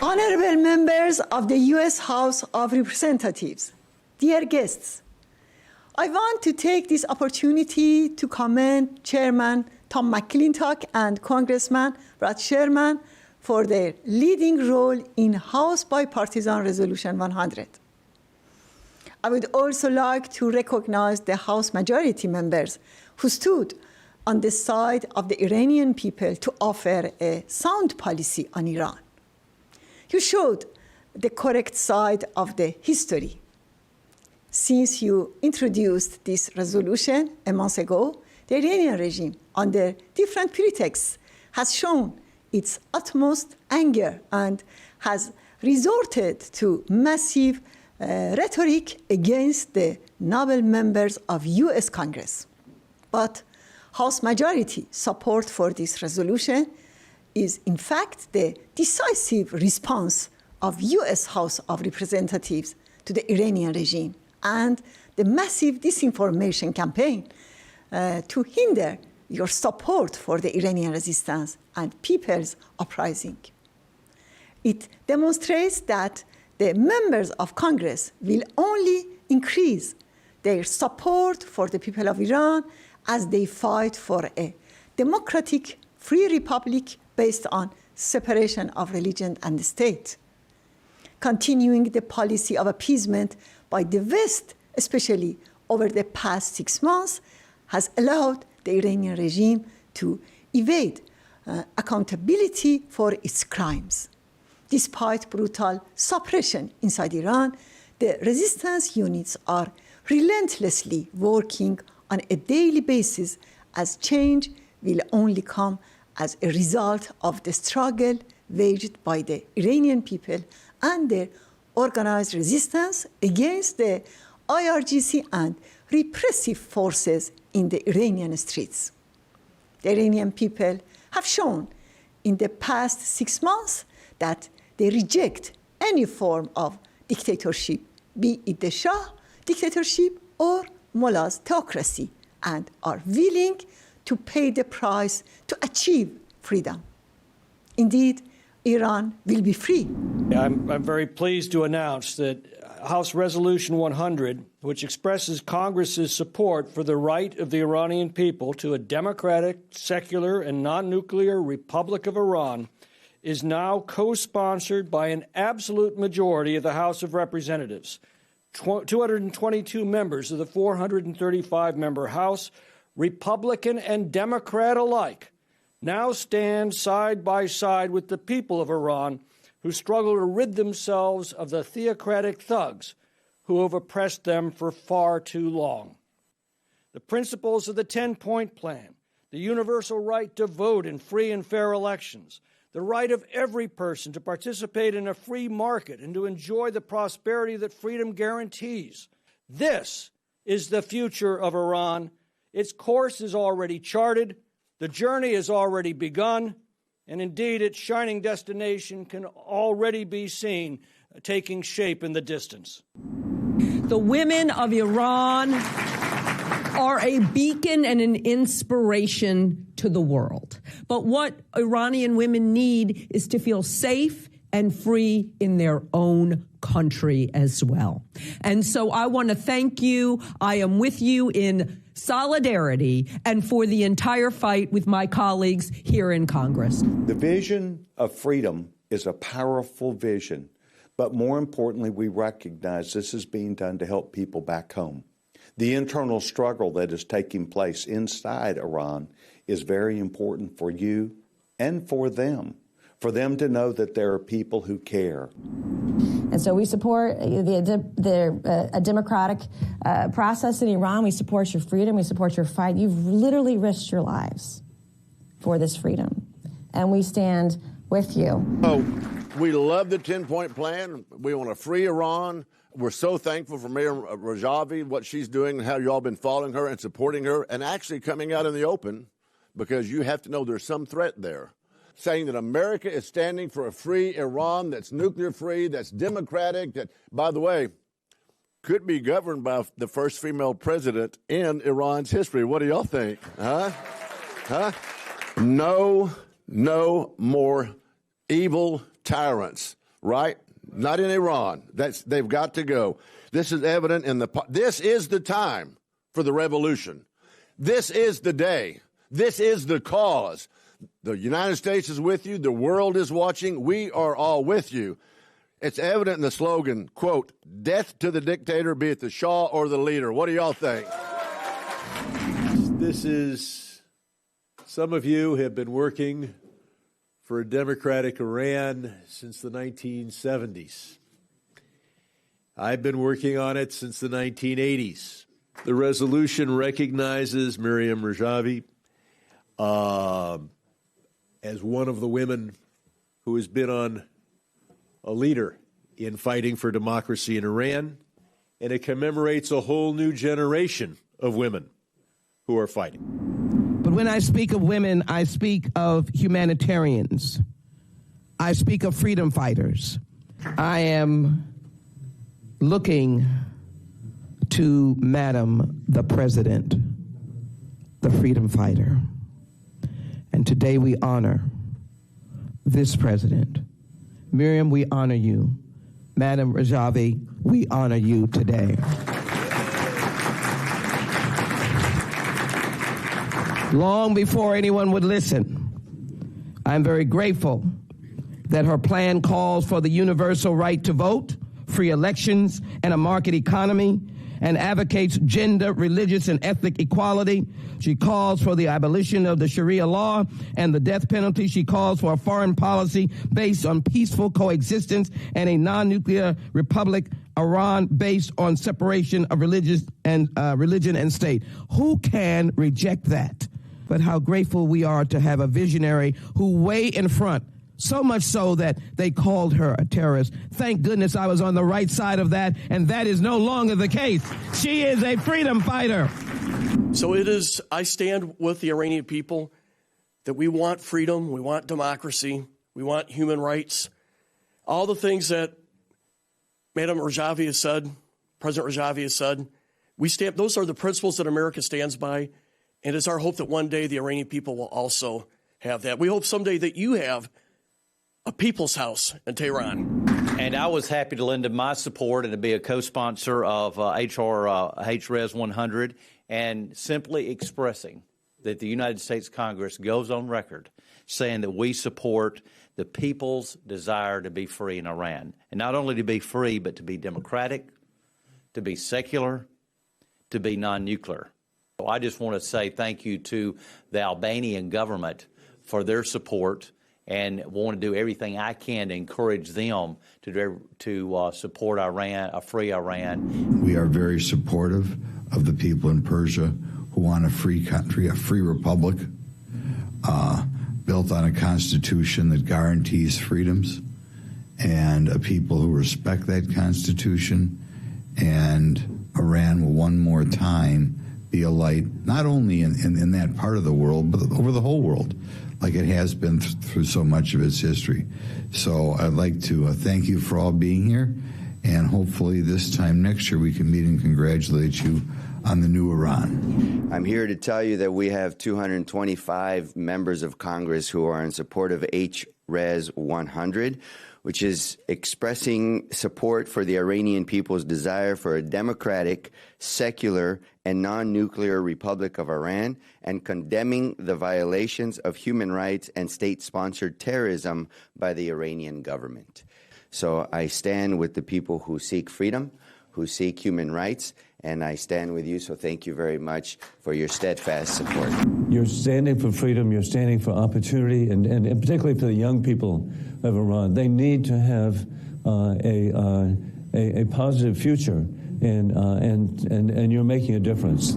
Honorable members of the U.S. House of Representatives, dear guests, I want to take this opportunity to commend Chairman Tom McClintock and Congressman Brad Sherman for their leading role in House Bipartisan Resolution 100. I would also like to recognize the House majority members who stood on the side of the Iranian people to offer a sound policy on Iran. You showed the correct side of the history. Since you introduced this resolution a month ago, the Iranian regime, under different pretexts, has shown its utmost anger and has resorted to massive rhetoric against the noble members of U.S. Congress. But House majority support for this resolution is, in fact, the decisive response of U.S. House of Representatives to the Iranian regime and the massive disinformation campaign to hinder your support for the Iranian resistance and people's uprising. It demonstrates that the members of Congress will only increase their support for the people of Iran as they fight for a democratic, free republic based on separation of religion and the state. Continuing the policy of appeasement by the West, especially over the past 6 months, has allowed the Iranian regime to evade accountability for its crimes. Despite brutal suppression inside Iran, the resistance units are relentlessly working on a daily basis, as change will only come as a result of the struggle waged by the Iranian people and their organized resistance against the IRGC and repressive forces in the Iranian streets. The Iranian people have shown in the past 6 months that they reject any form of dictatorship, be it the Shah dictatorship or Mullah's theocracy, and are willing to pay the price to achieve freedom. Indeed, Iran will be free. I'm very pleased to announce that House Resolution 100, which expresses Congress's support for the right of the Iranian people to a democratic, secular, and non-nuclear Republic of Iran, is now co-sponsored by an absolute majority of the House of Representatives. 222 members of the 435-member House, Republican and Democrat alike, now stand side by side with the people of Iran who struggle to rid themselves of the theocratic thugs who have oppressed them for far too long. The principles of the 10-point plan, the universal right to vote in free and fair elections, the right of every person to participate in a free market and to enjoy the prosperity that freedom guarantees. This is the future of Iran. Its course is already charted, the journey has already begun, and indeed its shining destination can already be seen taking shape in the distance. The women of Iran are a beacon and an inspiration to the world. But what Iranian women need is to feel safe and free in their own country as well. And so I want to thank you. I am with you in solidarity and for the entire fight with my colleagues here in Congress. The vision of freedom is a powerful vision, but more importantly, we recognize this is being done to help people back home. The internal struggle that is taking place inside Iran is very important for you and for them to know that there are people who care. And so we support a democratic process in Iran. We support your freedom. We support your fight. You've literally risked your lives for this freedom, and we stand with you. Oh, we love the 10-point plan. We want to free Iran. We're so thankful for Mayor Rajavi, what she's doing, and how you all been following her and supporting her, and actually coming out in the open, because you have to know there's some threat there, saying that America is standing for a free Iran that's nuclear-free, that's democratic, that, by the way, could be governed by the first female president in Iran's history. What do y'all think? No more evil tyrants right? Not in Iran. They've got to go. This is evident in this is the time for the revolution. This is the day. This is the cause. The United States is with you. The world is watching. We are all with you. It's evident in the slogan, quote, "Death to the dictator, be it the Shah or the leader." What do y'all think? This is, some of you have been working for a democratic Iran since the 1970s. I've been working on it since the 1980s. The resolution recognizes Miriam Rajavi as one of the women who has been a leader in fighting for democracy in Iran, and it commemorates a whole new generation of women who are fighting. But when I speak of women, I speak of humanitarians. I speak of freedom fighters. I am looking to Madam the President, the freedom fighter. And today we honor this president. Miriam, we honor you. Madam Rajavi, we honor you today. Long before anyone would listen, I'm very grateful that her plan calls for the universal right to vote, free elections, and a market economy, and advocates gender, religious, and ethnic equality. She calls for the abolition of the Sharia law and the death penalty. She calls for a foreign policy based on peaceful coexistence and a non-nuclear republic, Iran, based on separation of religion and state. Who can reject that? But how grateful we are to have a visionary who way in front, so much so that they called her a terrorist. Thank goodness I was on the right side of that, and that is no longer the case. She is a freedom fighter. So I stand with the Iranian people that we want freedom, we want democracy, we want human rights. All the things that Madam Rajavi has said, President Rajavi has said, those are the principles that America stands by, and it's our hope that one day the Iranian people will also have that. We hope someday that you have a people's house in Tehran. And I was happy to lend my support and to be a co-sponsor of HRES 100 and simply expressing that the United States Congress goes on record saying that we support the people's desire to be free in Iran. And not only to be free, but to be democratic, to be secular, to be non-nuclear. So I just want to say thank you to the Albanian government for their support, and want to do everything I can to encourage them to support Iran, a free Iran. We are very supportive of the people in Persia who want a free country, a free republic, built on a constitution that guarantees freedoms, and a people who respect that constitution. And Iran will one more time be a light, not only in that part of the world, but over the whole world, like it has been through so much of its history. So I'd like to thank you for all being here, and hopefully this time next year we can meet and congratulate you on the new Iran. I'm here to tell you that we have 225 members of Congress who are in support of HRES 100, which is expressing support for the Iranian people's desire for a democratic, secular, and non-nuclear Republic of Iran, and condemning the violations of human rights and state-sponsored terrorism by the Iranian government. So I stand with the people who seek freedom, who seek human rights, and I stand with you, so thank you very much for your steadfast support. You're standing for freedom, you're standing for opportunity, and particularly for the young people of Iran. They need to have a positive future, and you're making a difference.